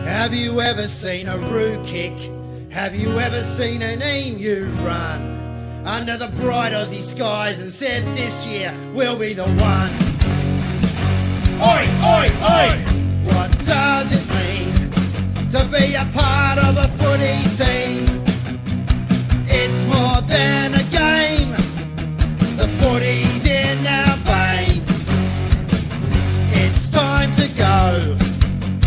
Have you ever seen a roo kick? Have you ever seen an emu run under the bright Aussie skies and said this year we'll be the one? Oi, oi, oi! What does it mean to be a part of a footy team? It's more than a game. The footy's in our veins. It's time to go.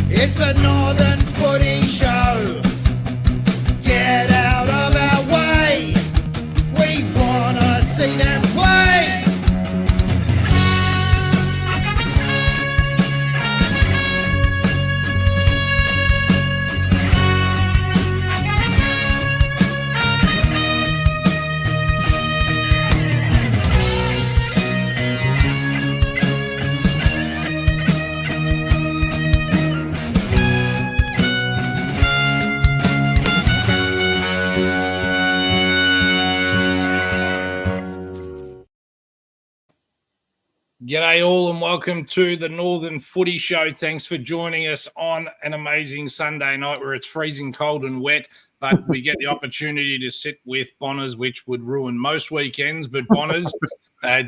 It's the Northern Footy Show. Get out of our way. We wanna see them play. G'day all and welcome to the Northern Footy Show. Thanks for joining us on an amazing Sunday night where it's freezing cold and wet, but we get the opportunity to sit with Bonners, which would ruin most weekends. But Bonners,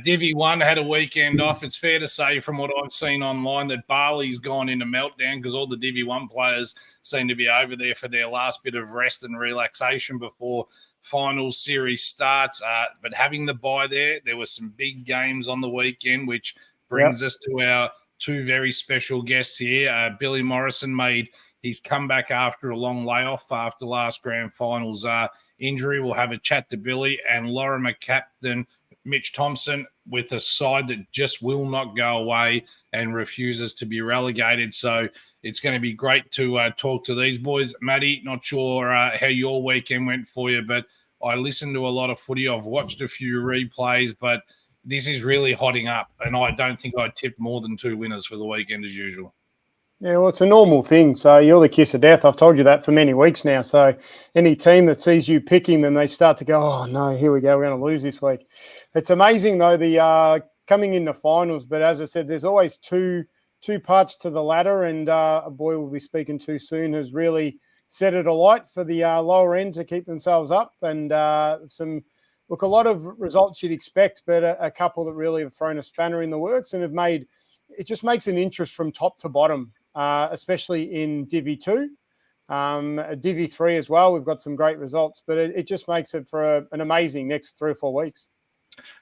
Divi 1 had a weekend off. It's fair to say from what I've seen online that Barley's gone into meltdown because all the Divi 1 players seem to be over there for their last bit of rest and relaxation before finals series starts. But having the bye there were some big games on the weekend, which brings us to our two very special guests here. Billy Morrison made his comeback after a long layoff after last grand finals injury. We'll have a chat to Billy, and Laurimar captain Mitch Thompson with a side that just will not go away and refuses to be relegated. So it's going to be great to talk to these boys. Matty, not sure how your weekend went for you, but I listened to a lot of footy. I've watched a few replays, but this is really hotting up, and I don't think I tipped more than two winners for the weekend as usual. Yeah, well, it's a normal thing. So you're the kiss of death. I've told you that for many weeks now. So any team that sees you picking them, they start to go, oh, no, here we go. We're going to lose this week. It's amazing, though, the coming into finals. But as I said, there's always two parts to the ladder. And a boy we'll be speaking to soon has really set it alight for the lower end to keep themselves up. And a lot of results you'd expect, but a couple that really have thrown a spanner in the works and have made – it just makes an interest from top to bottom. Especially in Divi 2, Divi 3 as well. We've got some great results, but it just makes it for an amazing next 3 or 4 weeks.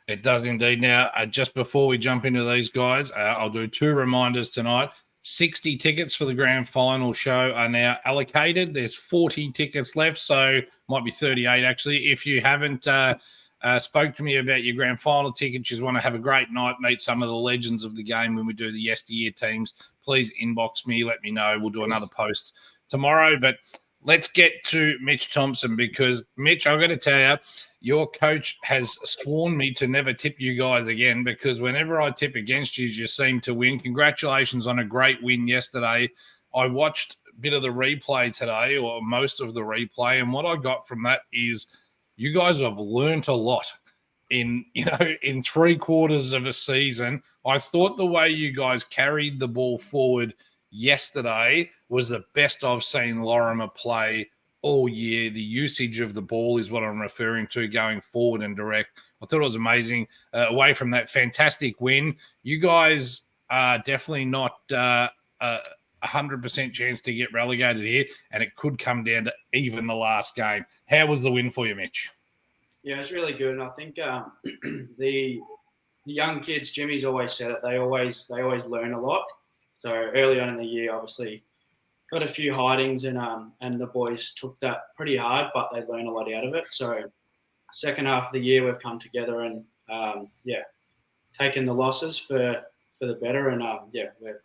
It does indeed. Now, just before we jump into these guys, I'll do two reminders tonight. 60 tickets for the grand final show are now allocated. There's 40 tickets left, so might be 38 actually. If you haven't spoke to me about your grand final tickets, you want to have a great night, meet some of the legends of the game when we do the yesteryear teams, please inbox me, let me know. We'll do another post tomorrow. But let's get to Mitch Thompson because, Mitch, I've got to tell you, your coach has sworn me to never tip you guys again because whenever I tip against you, you seem to win. Congratulations on a great win yesterday. I watched a bit of the replay today, or most of the replay, and what I got from that is you guys have learnt a lot in 3 quarters of a season. I thought the way you guys carried the ball forward yesterday was the best I've seen Laurimar play all year. The usage of the ball is what I'm referring to going forward and direct. I thought it was amazing. Away from that fantastic win, you guys are definitely not 100% chance to get relegated here, and it could come down to even the last game. How was the win for you, Mitch? Yeah, it's really good, and I think the young kids, Jimmy's always said it. They always learn a lot. So early on in the year, obviously, got a few hidings, and the boys took that pretty hard, but they learned a lot out of it. So second half of the year, we've come together and taken the losses for the better, and we're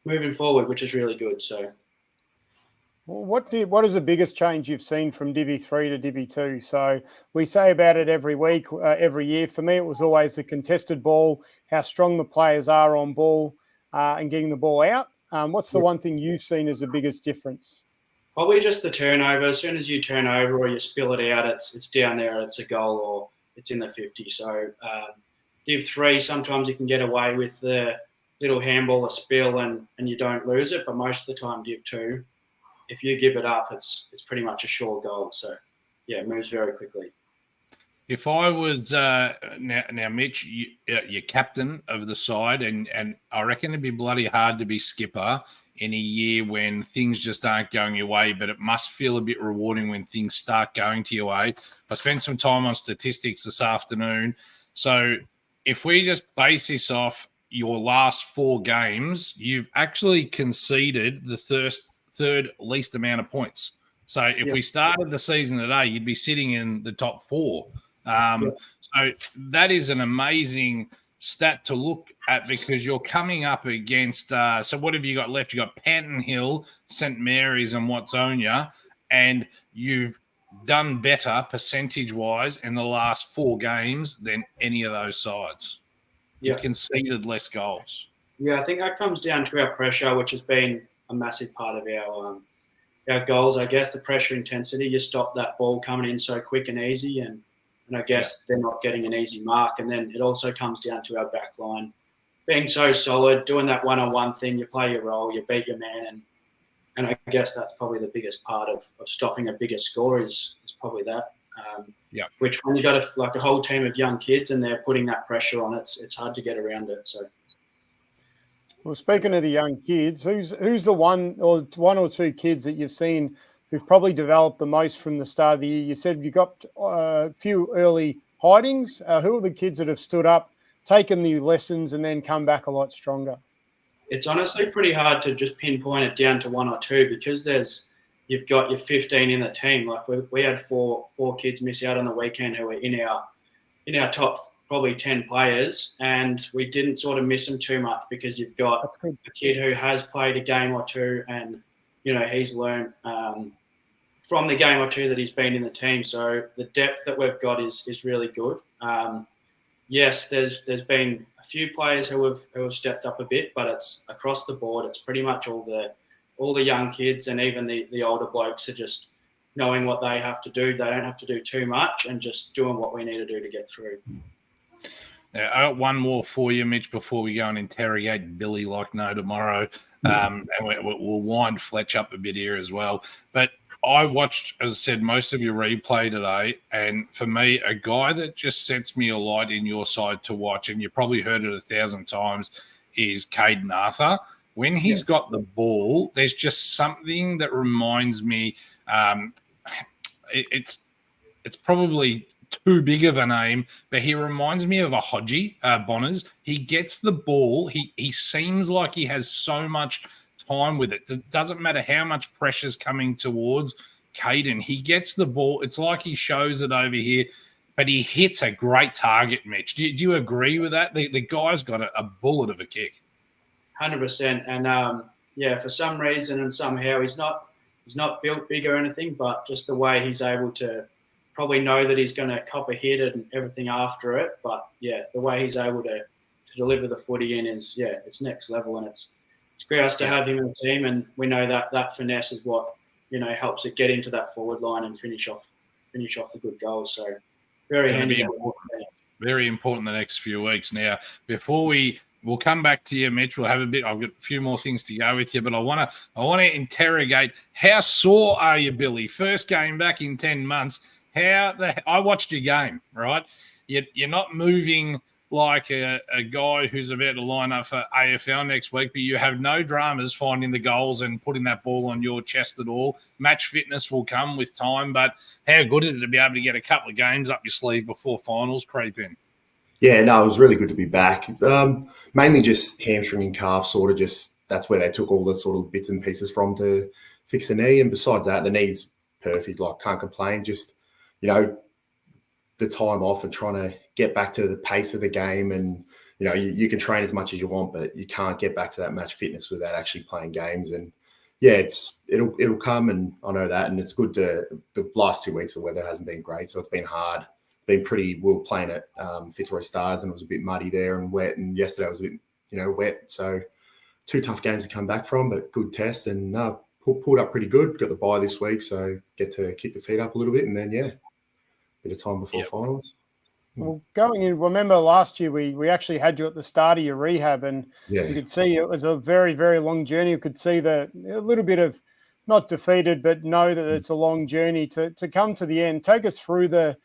moving forward, which is really good. So. Well, what is the biggest change you've seen from Divi 3 to Divi 2? So we say about it every week, every year. For me, it was always the contested ball, how strong the players are on ball and getting the ball out. What's the one thing you've seen as the biggest difference? Probably just the turnover. As soon as you turn over or you spill it out, it's down there, it's a goal or it's in the 50. So Div 3, sometimes you can get away with the little handball, a spill, and you don't lose it. But most of the time, Div 2, if you give it up, it's pretty much a sure goal. So yeah, it moves very quickly. If I was now, Mitch, you're captain of the side, and I reckon it'd be bloody hard to be skipper in a year when things just aren't going your way, but it must feel a bit rewarding when things start going to your way. I spent some time on statistics this afternoon. So if we just base this off your last 4 games, you've actually conceded the third least amount of points. So if we started the season today, you'd be sitting in the top 4. So that is an amazing stat to look at, because you're coming up against so what have you got left? You got Panton Hill, St Mary's and Watsonia, and you've done better percentage wise in the last 4 games than any of those sides. You've conceded less goals. I think that comes down to our pressure, which has been a massive part of our goals. I guess the pressure intensity, you stop that ball coming in so quick and easy, and I guess they're not getting an easy mark. And then it also comes down to our back line being so solid, doing that one-on-one thing. You play your role, you beat your man, and I guess that's probably the biggest part of stopping a bigger score is probably that. Which when you got a whole team of young kids and they're putting that pressure on, it's hard to get around it. So. Well, speaking of the young kids, who's the one or 2 kids that you've seen who've probably developed the most from the start of the year? You said you got a few early hidings. Who are the kids that have stood up, taken the lessons, and then come back a lot stronger? It's honestly pretty hard to just pinpoint it down to 1 or 2, because you've got your 15 in the team. Like we had four kids miss out on the weekend who were in our top probably 10 players, and we didn't sort of miss them too much because you've got a kid who has played a game or 2 and he's learned from the game or 2 that he's been in the team. So the depth that we've got is really good. Yes, there's been a few players who have stepped up a bit, but it's across the board. It's pretty much all the young kids, and even the older blokes are just knowing what they have to do. They don't have to do too much, and just doing what we need to do to get through. Now, I got one more for you, Mitch, before we go and interrogate Billy like no tomorrow. And we'll wind Fletch up a bit here as well. But I watched, as I said, most of your replay today. And for me, a guy that just sets me alight in your side to watch, and you probably heard it 1,000 times, is Caden Arthur. When he's got the ball, there's just something that reminds me it's probably too big of a name, but he reminds me of a Hodgie Bonners. He gets the ball. He seems like he has so much time with it. It doesn't matter how much pressure's coming towards Caden. He gets the ball. It's like he shows it over here, but he hits a great target, Mitch. Do you agree with that? The guy's got a bullet of a kick. 100%. And for some reason and somehow he's not built big or anything, but just the way he's able to probably know that he's going to cop a hit and everything after it. But the way he's able to deliver the footy in is it's next level, and it's great to have him in the team. And we know that finesse is what helps it get into that forward line and finish off the good goals. So very handy. Very important the next few weeks. Now, before we'll come back to you, Mitch. We'll have I've got a few more things to go with you, but I want to interrogate, how sore are you, Billy? First game back in 10 months. I watched your game, right? You're not moving like a guy who's about to line up for AFL next week, but you have no dramas finding the goals and putting that ball on your chest at all. Match fitness will come with time, but how good is it to be able to get a couple of games up your sleeve before finals creep in? Yeah, no, it was really good to be back. Mainly just hamstring and calf, sort of just that's where they took all the sort of bits and pieces from to fix the knee. And besides that, the knee's perfect, like can't complain. Just, the time off and trying to get back to the pace of the game. And, you can train as much as you want, but you can't get back to that match fitness without actually playing games. And it'll come, and I know that. And it's good the last 2 weeks, the weather hasn't been great. So it's been hard. Been pretty well playing at Fitzroy Stars, and it was a bit muddy there and wet, and yesterday was a bit wet, so 2 tough games to come back from, but good test, and pulled up pretty good. Got the bye this week, so get to kick the feet up a little bit, and then bit of time before finals. Well, going in, remember last year we actually had you at the start of your rehab, and you could see it was a very, very long journey. You could see a little bit of not defeated, but know that it's a long journey to come to the end. Take us through the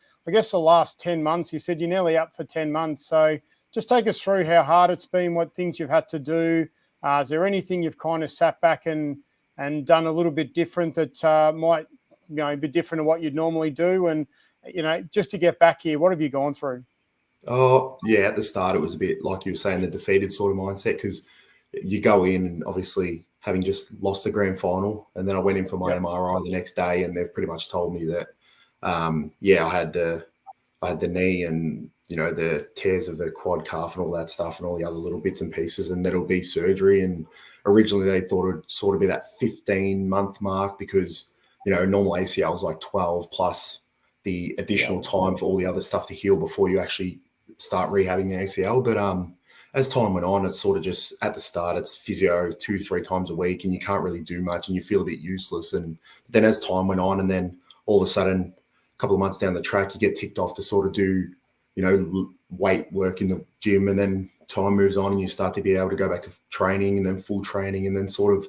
last 10 months. You said you're nearly up for 10 months. So just take us through how hard it's been, what things you've had to do. Is there anything you've kind of sat back and done a little bit different that might, be different to what you'd normally do? And, just to get back here, what have you gone through? Oh, yeah, at the start, it was a bit like you were saying, the defeated sort of mindset, because you go in and obviously having just lost the grand final, and then I went in for my MRI the next day, and they've pretty much told me that, I had the knee and, the tears of the quad calf and all that stuff and all the other little bits and pieces, and that'll be surgery. And originally they thought it'd sort of be that 15-month mark because, normal ACL is like 12 plus the additional time for all the other stuff to heal before you actually start rehabbing the ACL. But as time went on, it's sort of just at the start, it's physio 2-3 times a week, and you can't really do much, and you feel a bit useless. And then as time went on, and then all of a sudden, a couple of months down the track, you get ticked off to sort of do, weight work in the gym, and then time moves on, and you start to be able to go back to training, and then full training, and then sort of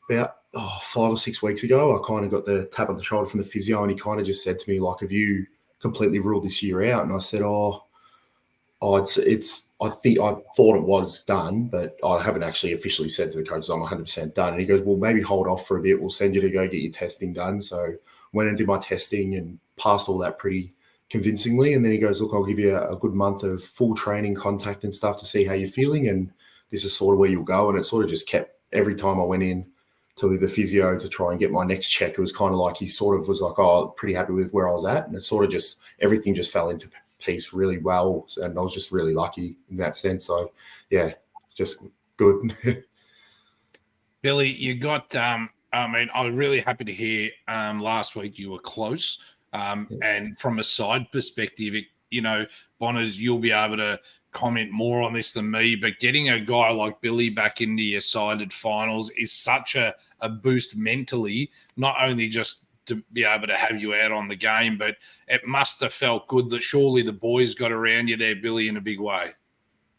about 5 or 6 weeks ago, I kind of got the tap on the shoulder from the physio, and he kind of just said to me, like, have you completely ruled this year out? And I said, I thought it was done, but I haven't actually officially said to the coaches I'm 100% done. And he goes, well, maybe hold off for a bit. We'll send you to go get your testing done. So went and did my testing and passed all that pretty convincingly. And then he goes, look, I'll give you a good month of full training contact and stuff to see how you're feeling. And this is sort of where you'll go. And it sort of just kept, every time I went in to the physio to try and get my next check, it was kind of like he sort of was like, pretty happy with where I was at. And it sort of just, everything just fell into piece really well, and I was just really lucky in that sense. So yeah, just good. Billy, you got I was really happy to hear last week you were close, and from a side perspective, Bonners, you'll be able to comment more on this than me, but getting a guy like Billy back into your sided finals is such a boost mentally, not only just to be able to have you out on the game, but it must have felt good that surely the boys got around you there, Billy, in a big way.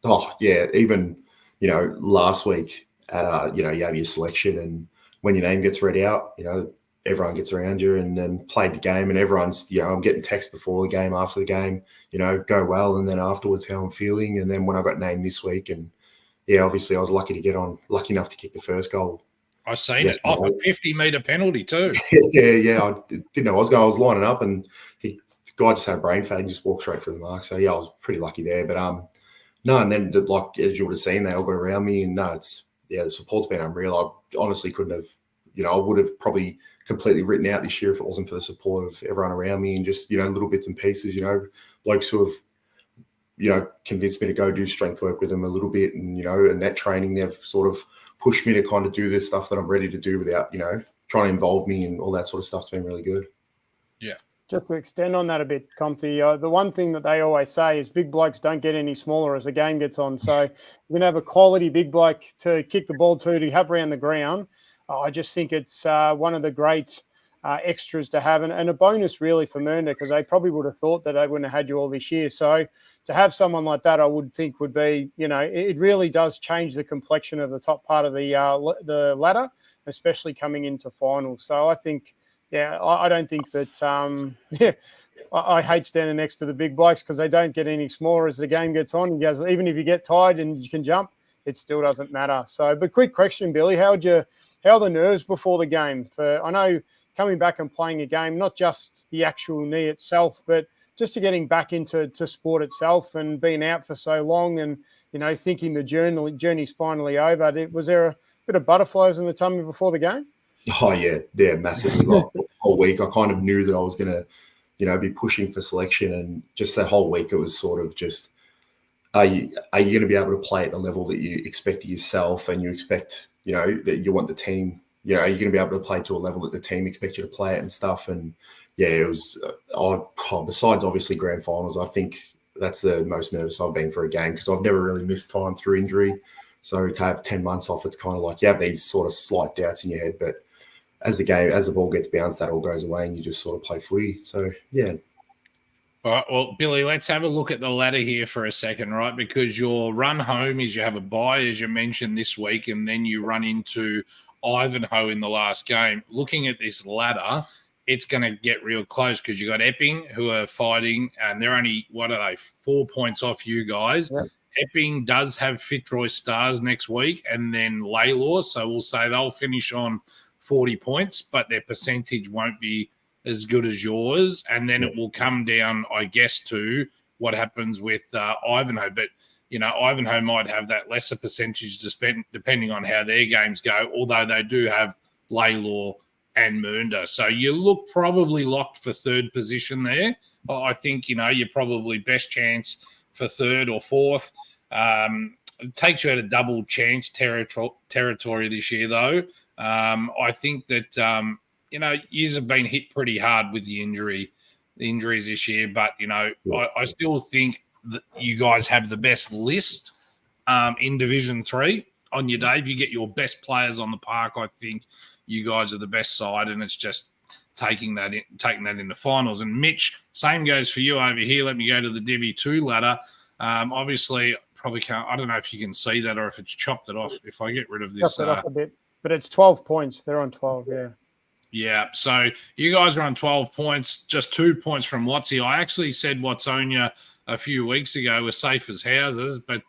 Oh, yeah. Even, last week at, you have your selection, and when your name gets read out, everyone gets around you and then played the game, and everyone's, I'm getting texts before the game, after the game, go well. And then afterwards, how I'm feeling. And then when I got named this week, and yeah, obviously I was lucky enough to kick the first goal. I seen it off a 50-metre penalty too. yeah. I didn't know I was going. I was lining up, and the guy just had a brain fade and just walked straight for the mark. So yeah, I was pretty lucky there. But no, and then like as you would have seen, they all got around me, and no, the support's been unreal. I honestly couldn't have, I would have probably completely written out this year if it wasn't for the support of everyone around me, and just little bits and pieces. Blokes who have convinced me to go do strength work with them a little bit, and and that training, they've sort of pushed me to kind of do this stuff that I'm ready to do without, trying to involve me and all that sort of stuff's been really good. Yeah. Just to extend on that a bit, Compty, the one thing that they always say is big blokes don't get any smaller as the game gets on. So you're going to have a quality big bloke to kick the ball to have around the ground. I just think it's one of the great extras to have, and a bonus really for Mernda, because they probably would have thought that they wouldn't have had you all this year. So to have someone like that, I would think would be, it really does change the complexion of the top part of the ladder, especially coming into finals. So I think, I don't think that, I hate standing next to the big blokes because they don't get any smaller as the game gets on. You guys, even if you get tired and you can jump, it still doesn't matter. So, but quick question, Billy, how are the nerves before the game? I know coming back and playing a game, not just the actual knee itself, but just to getting back into sport itself and being out for so long and, thinking the journey's finally over. Was there a bit of butterflies in the tummy before the game? Oh, yeah, massively. Like the whole week, I kind of knew that I was going to, be pushing for selection. And just that whole week, it was sort of just, are you going to be able to play at the level that you expect of yourself, and you expect, that you want the team, are you going to be able to play to a level that the team expects you to play at and stuff? And yeah, it was, besides obviously grand finals, I think that's the most nervous I've been for a game, because I've never really missed time through injury. So to have 10 months off, it's kind of like you have these sort of slight doubts in your head, but as the ball gets bounced, that all goes away and you just sort of play footy. So, yeah. All right, well, Billy, let's have a look at the ladder here for a second, right? Because your run home is you have a bye, as you mentioned, this week, and then you run into Ivanhoe in the last game. Looking at this ladder, it's going to get real close because you got Epping who are fighting, and they're only, 4 points off you guys. Yep. Epping does have Fitzroy Stars next week and then Laylaw, so we'll say they'll finish on 40 points, but their percentage won't be as good as yours. And then it will come down, I guess, to what happens with Ivanhoe. But, Ivanhoe might have that lesser percentage to spend depending on how their games go, although they do have Laylaw and Mernda. So you look probably locked for third position there. I think, you're probably best chance for third or fourth. It takes you out of double chance territory this year, though. I think that, you have been hit pretty hard with the injuries this year, but, I still think that you guys have the best list in Division 3 on your day. If you get your best players on the park, I think you guys are the best side, and it's just taking that in the finals. And Mitch, same goes for you over here. Let me go to the Divi 2 ladder. Obviously, probably can't. I don't know if you can see that or if it's chopped it off. If I get rid of this, chopped it off a bit, but it's 12 points. They're on 12. Yeah. Yeah. So you guys are on 12 points, just 2 points from Watsy. I actually said Watsonia a few weeks ago were safe as houses, but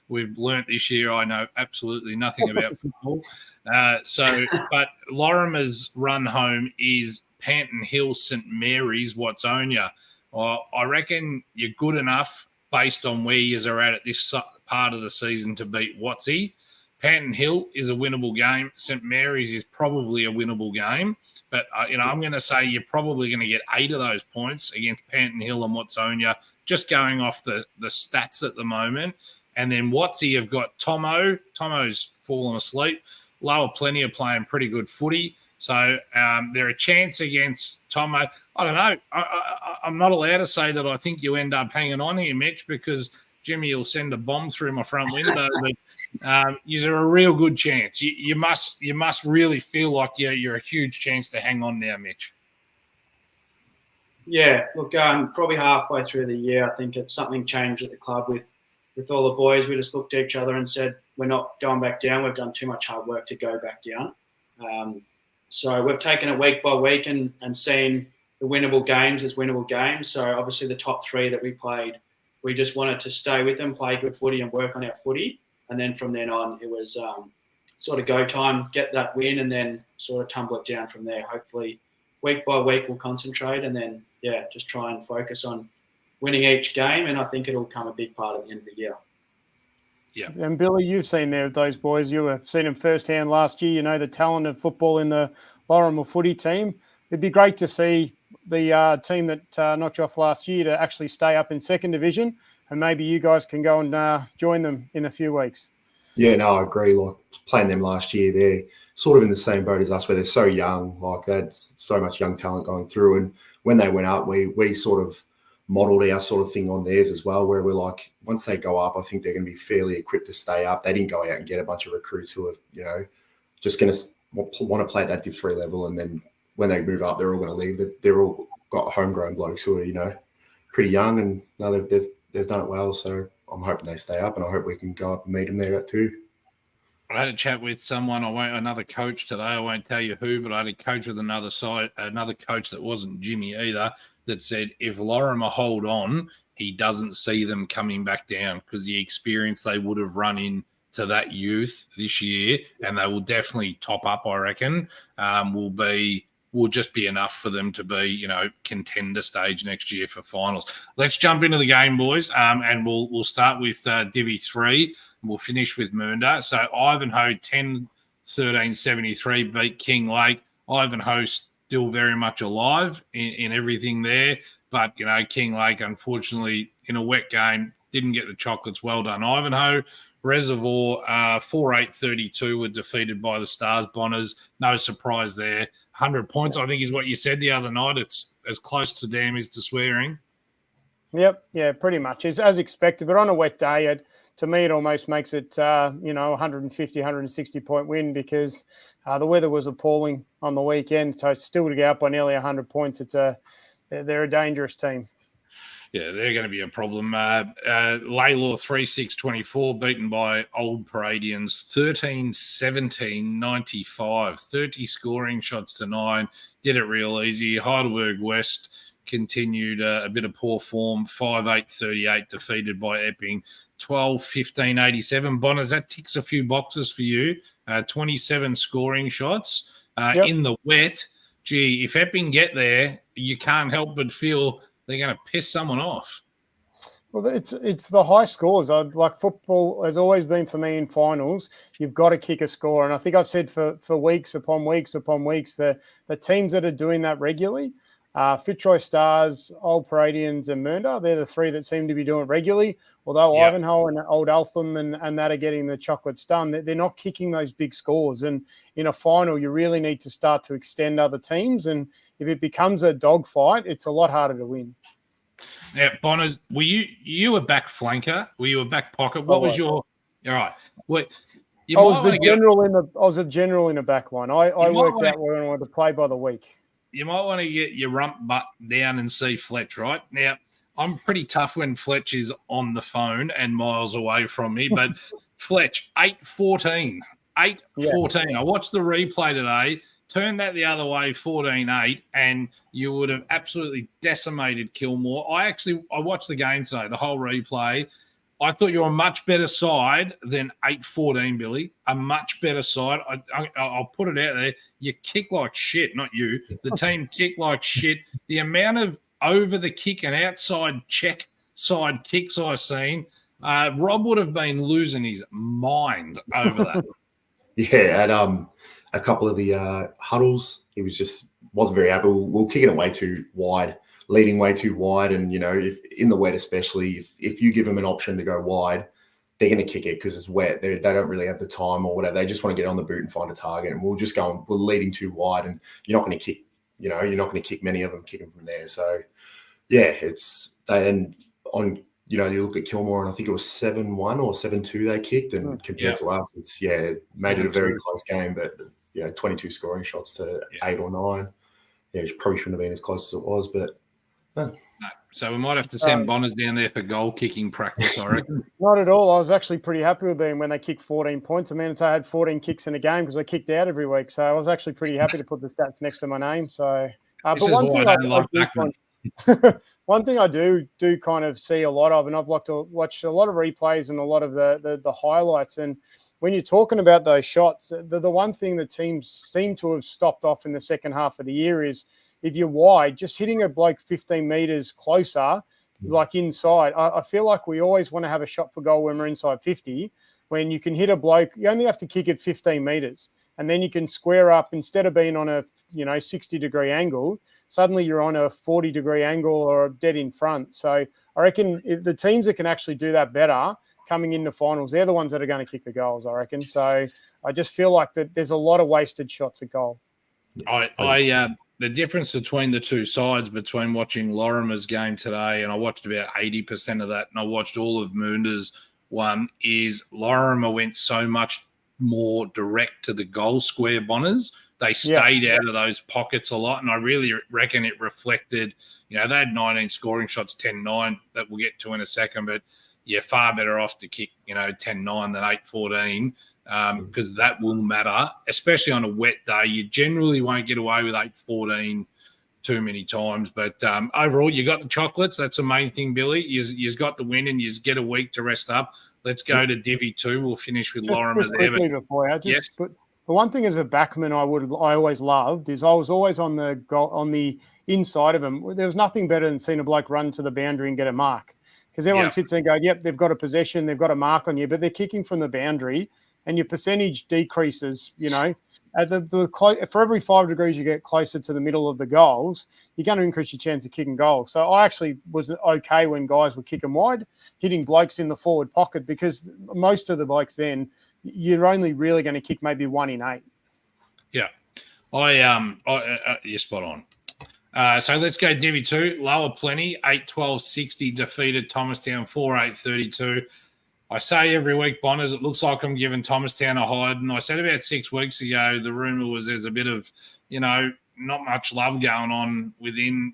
we've learnt this year I know absolutely nothing about football. But Laurimar's run home is Panton Hill, St Mary's, Watsonia. Well, I reckon you're good enough based on where you are at this part of the season to beat Watsy. Panton Hill is a winnable game. St Mary's is probably a winnable game. But, I'm going to say you're probably going to get 8 of those points against Panton Hill and Watsonia, just going off the stats at the moment. And then Watsy have got Tomo. Tomo's fallen asleep. Lower Plenty are playing pretty good footy. So they're a chance against Tomo. I don't know. I'm not allowed to say that I think you end up hanging on here, Mitch, because Jimmy will send a bomb through my front window. But you're a real good chance. You must really feel like you're a huge chance to hang on now, Mitch. Yeah, look, probably halfway through the year, I think something changed at the club with all the boys. We just looked at each other and said, we're not going back down. We've done too much hard work to go back down. So we've taken it week by week and seen the winnable games as winnable games. So obviously the top 3 that we played, we just wanted to stay with them, play good footy and work on our footy. And then from then on, it was sort of go time, get that win, and then sort of tumble it down from there. Hopefully week by week we'll concentrate and then, just try and focus on winning each game. And I think it'll become a big part at the end of the year. Yeah. And Billy, you've seen those boys. You were seen them firsthand last year. You know the talent of football in the Laurimar footy team. It'd be great to see the team that knocked you off last year to actually stay up in second division, and maybe you guys can go and join them in a few weeks. Yeah, no, I agree. Like playing them last year, they're sort of in the same boat as us, where they're so young. Like they had so much young talent going through, and when they went up, we sort of modelled our sort of thing on theirs as well, where we're like, once they go up, I think they're going to be fairly equipped to stay up. They didn't go out and get a bunch of recruits who are, just going to want to play at that Div 3 level, and then when they move up, they're all going to leave. They're all got homegrown blokes who are, pretty young, and no, they've done it well. So I'm hoping they stay up, and I hope we can go up and meet them there too. I had a chat with someone. Another coach today. I won't tell you who, but I had a coach with another coach that wasn't Jimmy either, that said if Laurimar hold on, he doesn't see them coming back down because the experience they would have run into that youth this year, and they will definitely top up, I reckon, will just be enough for them to be, contender stage next year for finals. Let's jump into the game, boys, and we'll start with Divi 3, and we'll finish with Mernda. So Ivanhoe 10-13-73 beat King Lake. Ivanhoe still very much alive in everything there, but, King Lake, unfortunately, in a wet game, didn't get the chocolates. Well done, Ivanhoe. Reservoir 4-8-32 were defeated by the Stars Bonners. No surprise there. 100 points, I think, is what you said the other night. It's as close to damn as to swearing. Yep, yeah, pretty much. It's as expected, but on a wet day, to me, it almost makes it, 150, 160-point win because the weather was appalling on the weekend. So still to get up by nearly 100 points, they're a dangerous team. Yeah, they're going to be a problem. Laylaw 3-6-24, beaten by Old Paradians 13-17-95, 30 scoring shots to 9. Did it real easy. Heidelberg West continued a bit of poor form, 5-8-38, defeated by Epping 12-15-87. Bonners, that ticks a few boxes for you. 27 scoring shots in the wet. Gee, if Epping get there, you can't help but feel they're going to piss someone off. Well, it's the high scores. Like football has always been for me in finals. You've got to kick a score, and I think I've said for weeks upon weeks upon weeks the teams that are doing that regularly, Fitzroy Stars, Old Paradians, and Mernda, they're the three that seem to be doing it regularly. Although Ivanhoe and Old Eltham and that are getting the chocolates done, they're not kicking those big scores. And in a final, you really need to start to extend other teams. And if it becomes a dogfight, it's a lot harder to win. Yeah, Bonners, were you a back flanker? Were you a back pocket? What was your? All right. What? I was a general in the back line. I worked out where I wanted to play by the week. You might want to get your rump butt down and see Fletch, right? Now, I'm pretty tough when Fletch is on the phone and miles away from me, but Fletch, 8-14. 8-14. I watched the replay today. Turn that the other way, 14-8, and you would have absolutely decimated Kilmore. I watched the game today, the whole replay. I thought you were a much better side than 8-14, Billy. A much better side. I'll put it out there. You kick like shit, not you. The team kick like shit. The amount of over the kick and outside check side kicks I've seen, Rob would have been losing his mind over that. Yeah, at a couple of the huddles, he wasn't very happy. We were kicking it way too wide, leading way too wide. And, if in the wet especially, if you give them an option to go wide, they're going to kick it because it's wet. They don't really have the time or whatever. They just want to get on the boot and find a target. And we're leading too wide, and you're not going to kick, you're not going to kick many of them, kick them from there. So, yeah, you look at Kilmore, and I think it was 7-1 or 7-2 they kicked, and compared to us, it made it a very close game, but 22 scoring shots to 8 or 9. Yeah, it probably shouldn't have been as close as it was, but no. So we might have to send Bonners down there for goal kicking practice, I reckon. Not at all. I was actually pretty happy with them when they kicked 14 points. I mean, I had 14 kicks in a game because I kicked out every week, so I was actually pretty happy to put the stats next to my name. So, but one thing I do kind of see a lot of, and I've watched a lot of replays and a lot of the highlights, and when you're talking about those shots, the one thing the teams seem to have stopped off in the second half of the year is if you're wide, just hitting a bloke 15 metres closer, like inside. I feel like we always want to have a shot for goal when we're inside 50. When you can hit a bloke, you only have to kick it 15 metres, and then you can square up instead of being on a 60-degree angle. Suddenly you're on a 40-degree angle or dead in front. So I reckon if the teams that can actually do that better coming into finals, they're the ones that are going to kick the goals, I reckon. So I just feel like that there's a lot of wasted shots at goal. The difference between the two sides, between watching Laurimar's game today, and I watched about 80% of that, and I watched all of Mernda's one, is Laurimar went so much more direct to the goal square, Bonners. They stayed out of those pockets a lot, and I really reckon it reflected, they had 19 scoring shots, 10-9, that we'll get to in a second, but you're far better off to kick, 10-9 than 8-14, because that will matter, especially on a wet day. You generally won't get away with 8-14 too many times, but overall, you got the chocolates. That's the main thing, Billy. You've got the win, and you get a week to rest up. Let's go to Divi 2. We'll finish with Laurimar there. But the one thing as a backman I always loved is I was always on the inside of them. There was nothing better than seeing a bloke run to the boundary and get a mark, because everyone sits there and go, yep, they've got a possession, they've got a mark on you, but they're kicking from the boundary, and your percentage decreases. For every 5 degrees you get closer to the middle of the goals, you're going to increase your chance of kicking goals. So I actually was okay when guys were kicking wide, hitting blokes in the forward pocket, because most of the blokes then, you're only really going to kick maybe 1 in 8. Yeah. You're spot on. So let's go Divi 2. Lower Plenty, 8-12-60, defeated Thomastown 4-8-32. I say every week, Bonners, it looks like I'm giving Thomastown a hide. And I said about 6 weeks ago, the rumour was there's a bit of, not much love going on within,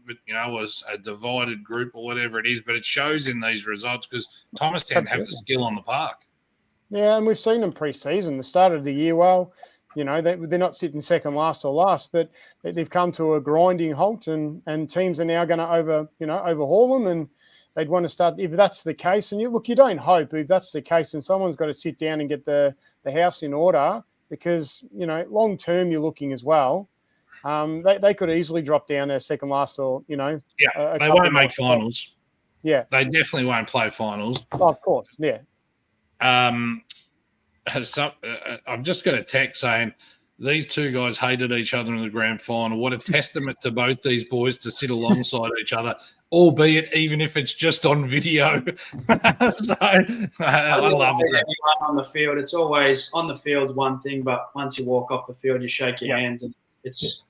as a divided group or whatever it is, but it shows in these results because Thomastown have the skill on the park. Yeah, and we've seen them pre-season. The start of the year, they're not sitting second last or last, but they've come to a grinding halt, and teams are now going to overhaul them, and they'd want to start. If that's the case, and you don't hope if that's the case, and someone's got to sit down and get the house in order because long term you're looking as well. They could easily drop down to second last or they won't make finals. Yeah, they definitely won't play finals. Oh, of course, yeah. I've just got a text saying these two guys hated each other in the grand final. What a testament to both these boys to sit alongside each other, albeit even if it's just on video. So I love it. On the field, it's always on the field one thing, but once you walk off the field, you shake your hands, and it's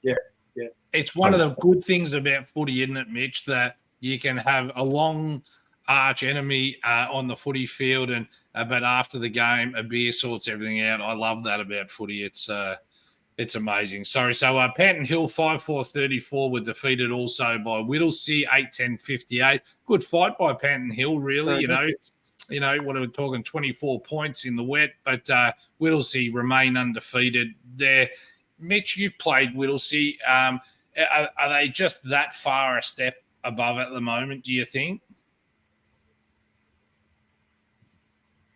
It's one of the good things about footy, isn't it, Mitch? That you can have a long arch enemy on the footy field, and but after the game, a beer sorts everything out. I love that about footy. It's amazing. Sorry, so Panton Hill 5-4-34 were defeated also by Whittlesea 8-10-58. Good fight by Panton Hill, really. What are we talking? 24 points in the wet, but Whittlesea remain undefeated. There, Mitch, you've played Whittlesea. Are they just that far a step above at the moment? Do you think?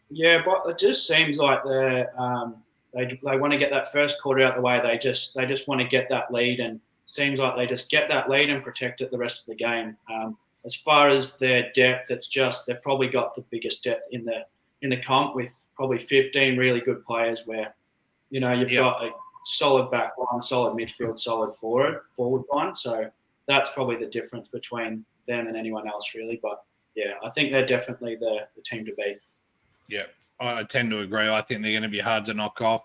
Yeah, but it just seems like they want to get that first quarter out of the way. They just want to get that lead, and it seems like they just get that lead and protect it the rest of the game. As far as their depth, they've probably got the biggest depth in the comp with probably 15 really good players. Where you've got a solid back line, solid midfield, solid forward line. So that's probably the difference between them and anyone else, really. But yeah, I think they're definitely the team to beat. Yeah, I tend to agree. I think they're going to be hard to knock off.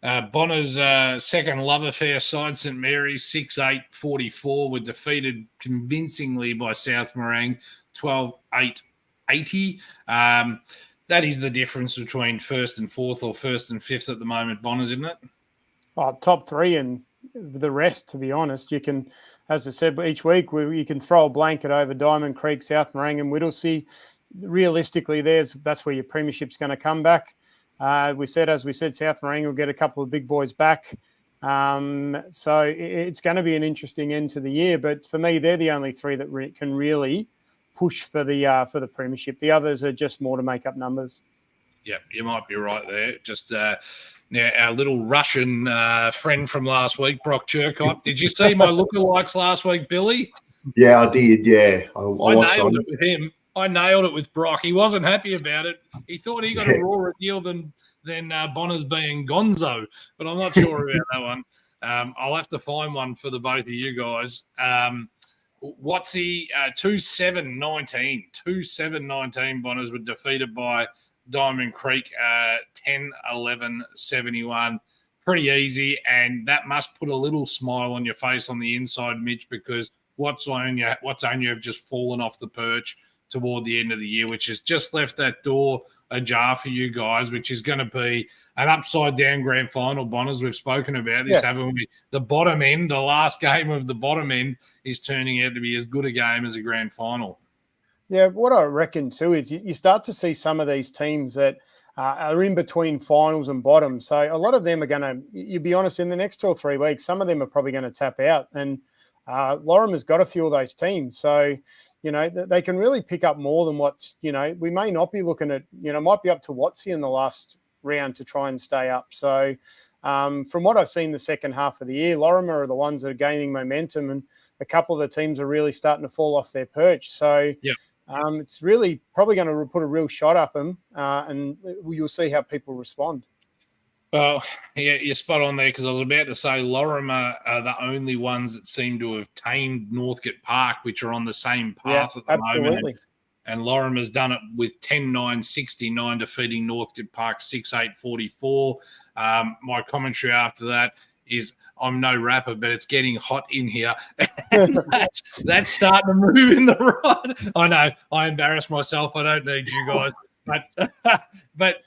Bonner's second love affair side, St Mary's 6-8-44, were defeated convincingly by South Morang 12-8-80. That is the difference between first and fourth or first and fifth at the moment, Bonner's, isn't it? Top three and the rest, to be honest. You can, as I said, each week you can throw a blanket over Diamond Creek, South Morang and Whittlesea. Realistically, that's where your premiership's going to come back. As we said, South Morang will get a couple of big boys back. So it's going to be an interesting end to the year. But for me, they're the only three that can really push for the premiership. The others are just more to make up numbers. Yeah, you might be right there. Just now, our little Russian friend from last week, Brock Cherkop. Did you see my lookalikes last week, Billy? Yeah, I did. Yeah, I nailed it with him. I nailed it with Brock. He wasn't happy about it. He thought he got a rawer deal than Bonner's being Gonzo, but I'm not sure about that one. I'll have to find one for the both of you guys. What's he? 2-7-19. 2-7-19 Bonners were defeated by Diamond Creek 10-11-71. Pretty easy, and that must put a little smile on your face on the inside, Mitch, because what's on you have just fallen off the perch toward the end of the year, which has just left that door ajar for you guys, which is going to be an upside-down grand final, Bonners. We've spoken about this, haven't we? The bottom end, the last game of the bottom end, is turning out to be as good a game as a grand final. Yeah, what I reckon too is you start to see some of these teams that are in between finals and bottom. So a lot of them are going to, you'll be honest, in the next 2 or 3 weeks, some of them are probably going to tap out. And Laurimar's got a few of those teams. So, they can really pick up more than what, we may not be looking at, might be up to Watsy in the last round to try and stay up. So from what I've seen the second half of the year, Laurimar are the ones that are gaining momentum, and a couple of the teams are really starting to fall off their perch. So it's really probably going to put a real shot up them, and you'll see how people respond. Well, yeah, you're spot on there, because I was about to say Laurimar are the only ones that seem to have tamed Northcote Park, which are on the same path at the moment. And Laurimar's done it with 10-9-69, defeating Northcote Park 6-8-44. My commentary after that is, I'm no rapper, but it's getting hot in here. And that's starting to move in the right. I know, I embarrass myself. I don't need you guys. But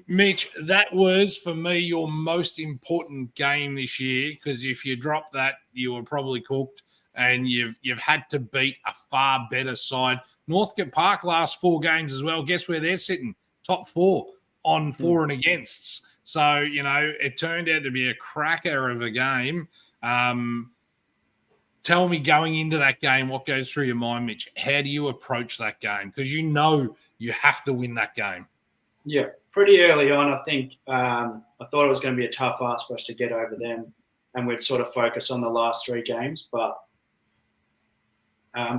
Mitch, that was for me your most important game this year, because if you drop that, you were probably cooked, and you've had to beat a far better side. Northcote Park last 4 games as well. Guess where they're sitting? Top 4 on for and against. So, it turned out to be a cracker of a game. Tell me, going into that game, what goes through your mind, Mitch? How do you approach that game? Because you have to win that game. Yeah, pretty early on, I think I thought it was going to be a tough ask for us to get over them, and we'd sort of focus on the last 3 games. But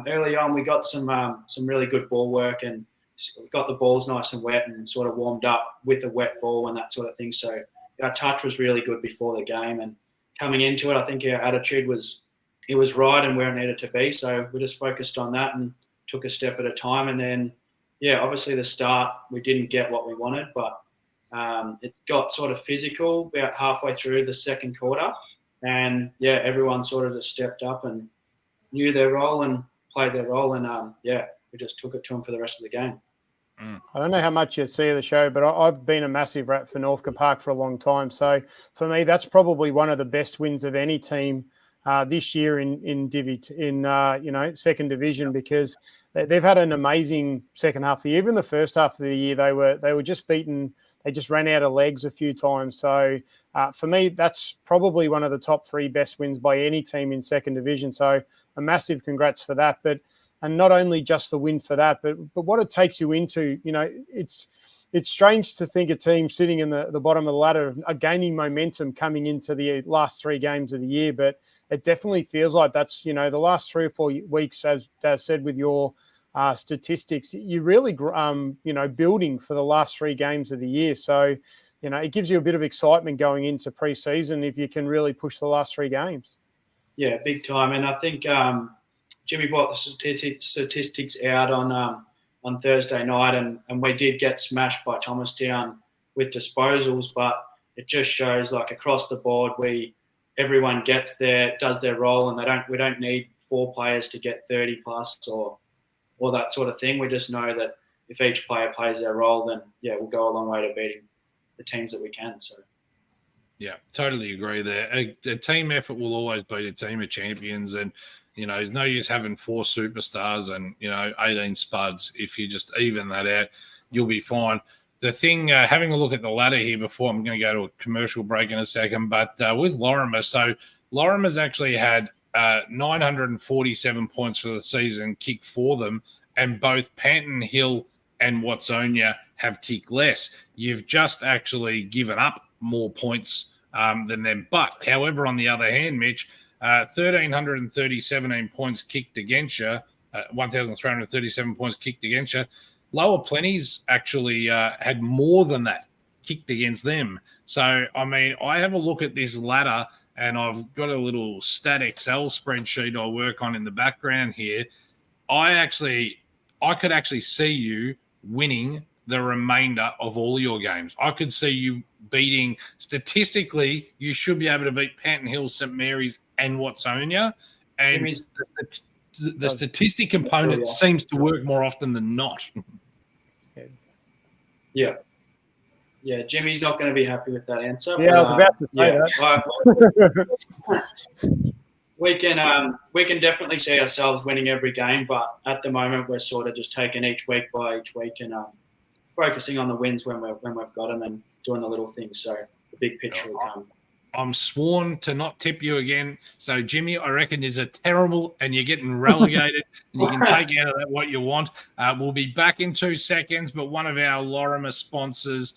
early on, we got some really good ball work, and we got the balls nice and wet and sort of warmed up with a wet ball and that sort of thing. So our touch was really good before the game, and coming into it, I think our attitude was right and where it needed to be. So we just focused on that and took a step at a time. And then, obviously the start, we didn't get what we wanted, but it got sort of physical about halfway through the second quarter. And, everyone sort of just stepped up and knew their role and played their role. And, we just took it to them for the rest of the game. I don't know how much you see of the show, but I've been a massive rat for Northcote Park for a long time. So for me, that's probably one of the best wins of any team this year in second division, because they've had an amazing second half of the year. Even the first half of the year, they were just beaten. They just ran out of legs a few times. So for me, that's probably one of the top 3 best wins by any team in second division. So a massive congrats for that. And not only just the win for that, but what it takes you into, it's strange to think a team sitting in the bottom of the ladder are gaining momentum coming into the last 3 games of the year. But it definitely feels like that's, the last 3 or 4 weeks, as Daz said, with your statistics, you're really, building for the last 3 games of the year. So, it gives you a bit of excitement going into pre-season if you can really push the last 3 games. Yeah, big time. And I think Jimmy brought the statistics out on Thursday night, and we did get smashed by Thomastown with disposals, but it just shows, like, across the board, everyone does their role, and we don't need 4 players to get 30 plus or that sort of thing. We just know that if each player plays their role, then we'll go a long way to beating the teams that we can. So. Yeah, totally agree there. A team effort will always beat a team of champions, and there's no use having 4 superstars and 18 spuds. If you just even that out, you'll be fine. The thing, having a look at the ladder here before, I'm going to go to a commercial break in a second, but with Laurimar, so Laurimar's actually had 947 points for the season kicked for them, and both Panton Hill and Watsonia have kicked less. You've just actually given up more points than them. But, however, on the other hand, Mitch, 1,337 points kicked against you, 1,337 points kicked against you. Lower Plenties actually had more than that kicked against them. So, I mean, I have a look at this ladder, and I've got a little stat Excel spreadsheet I work on in the background here. I could actually see you winning the remainder of all your games. I could see you beating, statistically, you should be able to beat Panton Hill, St. Mary's, and Watsonia. And the statistic component seems to work more often than not. Yeah. Yeah, Jimmy's not going to be happy with that answer. Yeah, I was about to say that. We can definitely see ourselves winning every game, but at the moment we're sort of just taking each week by each week and focusing on the wins when we've got them and doing the little things. So the big picture will come. I'm sworn to not tip you again. So, Jimmy, I reckon is a terrible, and you're getting relegated, and you can take out of that what you want. We'll be back in 2 seconds, but one of our Laurimar sponsors,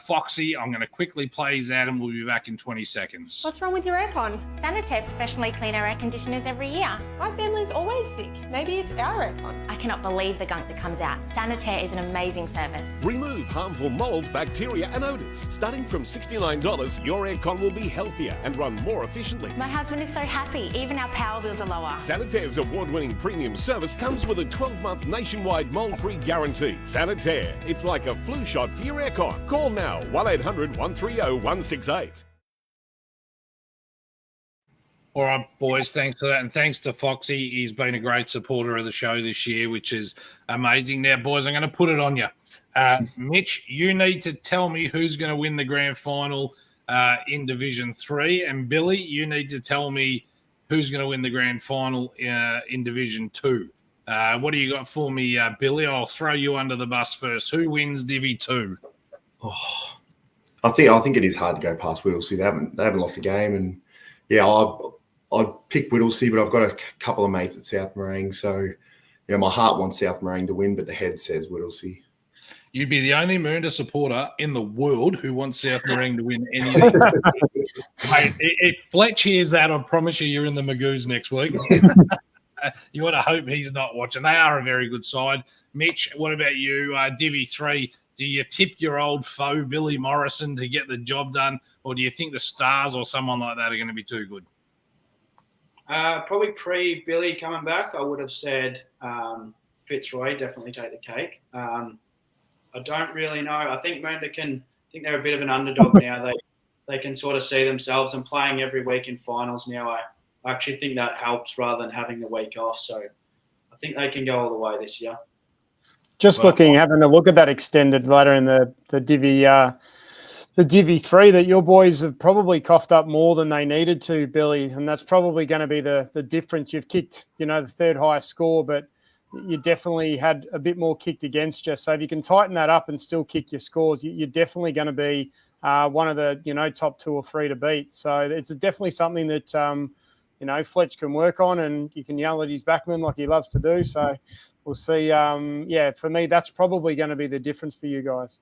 Foxy, I'm going to quickly play his ad, and we'll be back in 20 seconds. What's wrong with your aircon? Sanitaire professionally clean our air conditioners every year. My family's always sick. Maybe it's our aircon. I cannot believe the gunk that comes out. Sanitaire is an amazing service. Remove harmful mold, bacteria and odours. Starting from $69, your aircon will be healthier and run more efficiently. My husband is so happy. Even our power bills are lower. Sanitaire's award-winning premium service comes with a 12-month nationwide mold-free guarantee. Sanitaire, it's like a flu shot for your aircon. Call now, 1-800-130-168. All right, boys, thanks for that. And thanks to Foxy. He's been a great supporter of the show this year, which is amazing. Now, boys, I'm going to put it on you. Mitch, you need to tell me who's going to win the grand final in Division 3. And Billy, you need to tell me who's going to win the grand final in Division 2. What do you got for me, Billy? I'll throw you under the bus first. Who wins Divi 2? Oh, I think it is hard to go past Whittlesea. They haven't lost a game, and yeah, I'd pick Whittlesea, but I've got a couple of mates at South Morang, so my heart wants South Morang to win, but the head says Whittlesea. You'd be the only Mernda supporter in the world who wants South Morang to win anything. Mate, if Fletch hears that, I promise you're in the Magoos next week. You want to hope he's not watching. They are a very good side. Mitch, what about you? Divi 3, do you tip your old foe, Billy Morrison, to get the job done, or do you think the Stars or someone like that are going to be too good? Probably pre-Billy coming back, I would have said Fitzroy, definitely take the cake. I don't really know. I think Mernda they're a bit of an underdog now. They can sort of see themselves and playing every week in finals now. I actually think that helps rather than having the week off. So I think they can go all the way this year. Just having a look at that extended ladder in the Divi 3, that your boys have probably coughed up more than they needed to, Billy, and that's probably going to be the difference. You've kicked, the third highest score, but you definitely had a bit more kicked against you. So if you can tighten that up and still kick your scores, you're definitely going to be one of the top 2 or 3 to beat. So it's definitely something that Fletch can work on, and you can yell at his backman like he loves to do. So we'll see. For me, that's probably going to be the difference for you guys.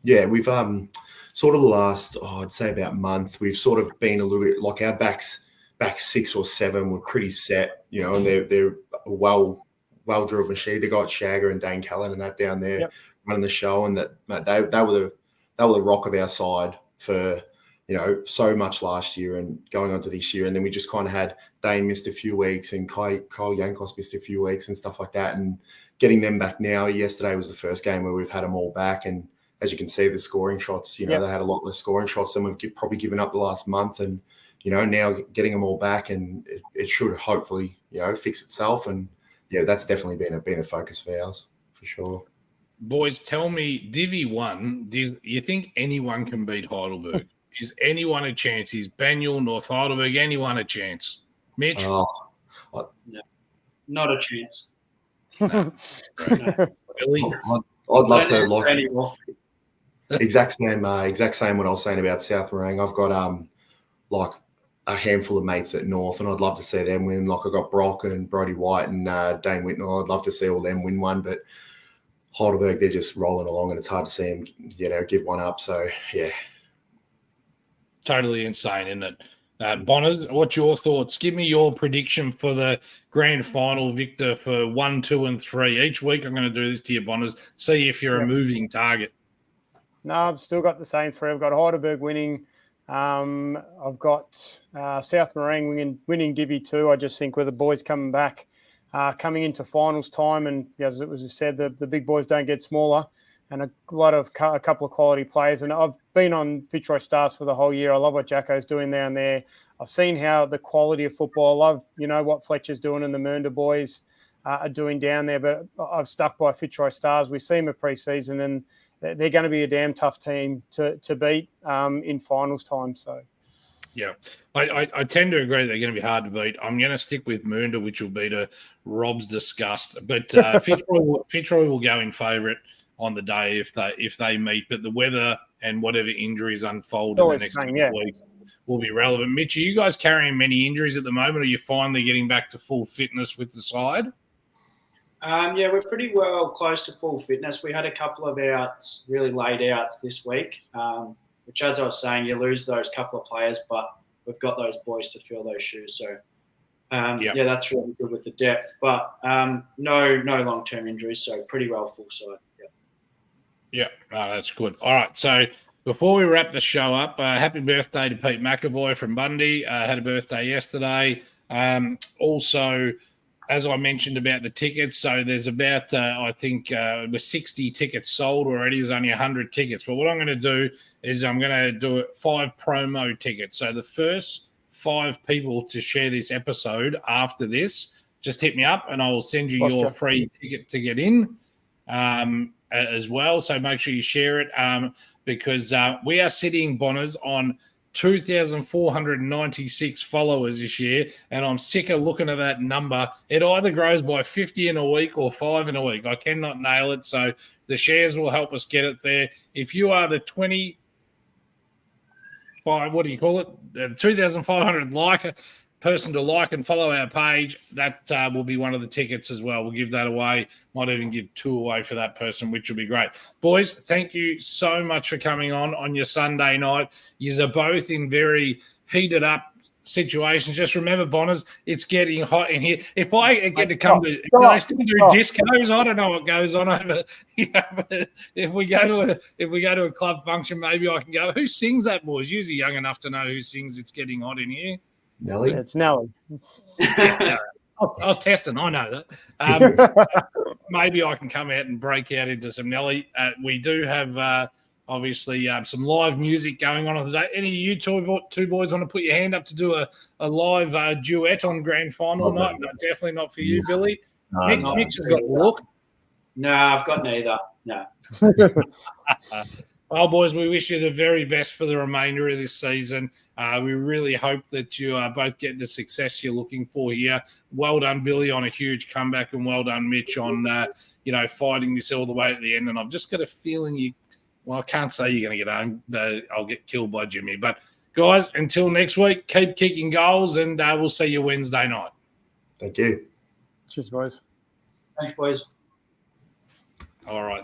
Yeah, we've sort of the last, I'd say about month, we've sort of been a little bit like our back 6 or 7 were pretty set, and they're a well-drilled machine. They got Shagger and Dane Callan and that down there running the show, and that they were the rock of our side for so much last year and going on to this year. And then we just kind of had Dane missed a few weeks and Kyle Yankos missed a few weeks and stuff like that. And getting them back now, yesterday was the first game where we've had them all back. And as you can see, the scoring shots, they had a lot less scoring shots than we've probably given up the last month. And, now getting them all back, and it should hopefully, fix itself. And yeah, that's definitely been a focus for ours for sure. Boys, tell me, Divi 1, do you think anyone can beat Heidelberg? Is anyone a chance? Is Banyul, North Heidelberg, anyone a chance? Mitch? No, not a chance. No. Billy? I'd love to exact same what I was saying about South Morang. I've got a handful of mates at North, and I'd love to see them win. Like I got Brock and Brodie White and Dane Whitnell. I'd love to see all them win one, but Heidelberg, they're just rolling along, and it's hard to see them, give one up. So yeah. Totally insane, isn't it? Bonners, what's your thoughts? Give me your prediction for the grand final, Victor, for 1, 2, and 3. Each week I'm going to do this to you, Bonners. See if you're a moving target. No, I've still got the same 3. I've got Heidelberg winning. I've got South Morang winning Divi 2. I just think with the boys coming back, coming into finals time, and as it was said, the big boys don't get smaller, and a couple of quality players. And I've been on Fitzroy Stars for the whole year. I love what Jacko's doing down there. I've seen how the quality of football. I love, what Fletcher's doing and the Mernda boys are doing down there. But I've stuck by Fitzroy Stars. We see them at pre-season, and they're going to be a damn tough team to beat in finals time. So, yeah, I tend to agree they're going to be hard to beat. I'm going to stick with Mernda, which will be to Rob's disgust. But Fitzroy will go in favourite on the day if they meet. But the weather and whatever injuries unfold in the next couple weeks will be relevant. Mitch, are you guys carrying many injuries at the moment? Or are you finally getting back to full fitness with the side? Yeah, we're pretty well close to full fitness. We had a couple of outs, really late outs this week, which, as I was saying, you lose those couple of players, but we've got those boys to fill those shoes. So, yeah, that's really good with the depth. But no long-term injuries, so pretty well full side. Yeah, that's good. All right, so before we wrap the show up, happy birthday to Pete McAvoy from Bundy. Had a birthday yesterday. Also, as I mentioned about the tickets, so there's about, I think, with 60 tickets sold already. There's only 100 tickets. But what I'm going to do is I'm going to do 5 promo tickets. So the first 5 people to share this episode after this, just hit me up and I will send you your free ticket to get in as well. So make sure you share it because we are sitting, Bonners, on 2,496 followers this year, and I'm sick of looking at that number. It either grows by 50 in a week or 5 in a week. I cannot nail it, so the shares will help us get it there. If you are the 2,500 person to like and follow our page, that will be one of the tickets as well. We'll give that away. Might even give 2 away for that person, which will be great. Boys, thank you so much for coming on your Sunday night. You're both in very heated up situations. Just remember, Bonners, it's getting hot in here. If I get to come to, do they still do discos? I don't know what goes on over. But if we go to a club function, maybe I can go. Who sings that, boys? Usually young enough to know who sings "It's Getting Hot in Here." Nelly? It's Nelly. I was testing. I know that. Maybe I can come out and break out into some Nelly. We do have obviously some live music going on today. Any of you two boys want to put your hand up to do a live duet on grand final night? No, definitely not for you, Billy. Mitch has got the look. No, I've got neither. No. Well, boys, we wish you the very best for the remainder of this season. We really hope that you both get the success you're looking for here. Well done, Billy, on a huge comeback, and well done, Mitch, on fighting this all the way at the end. And I've just got a feeling I can't say you're going to get home. I'll get killed by Jimmy. But, guys, until next week, keep kicking goals, and we'll see you Wednesday night. Thank you. Cheers, boys. Thanks, boys. All right.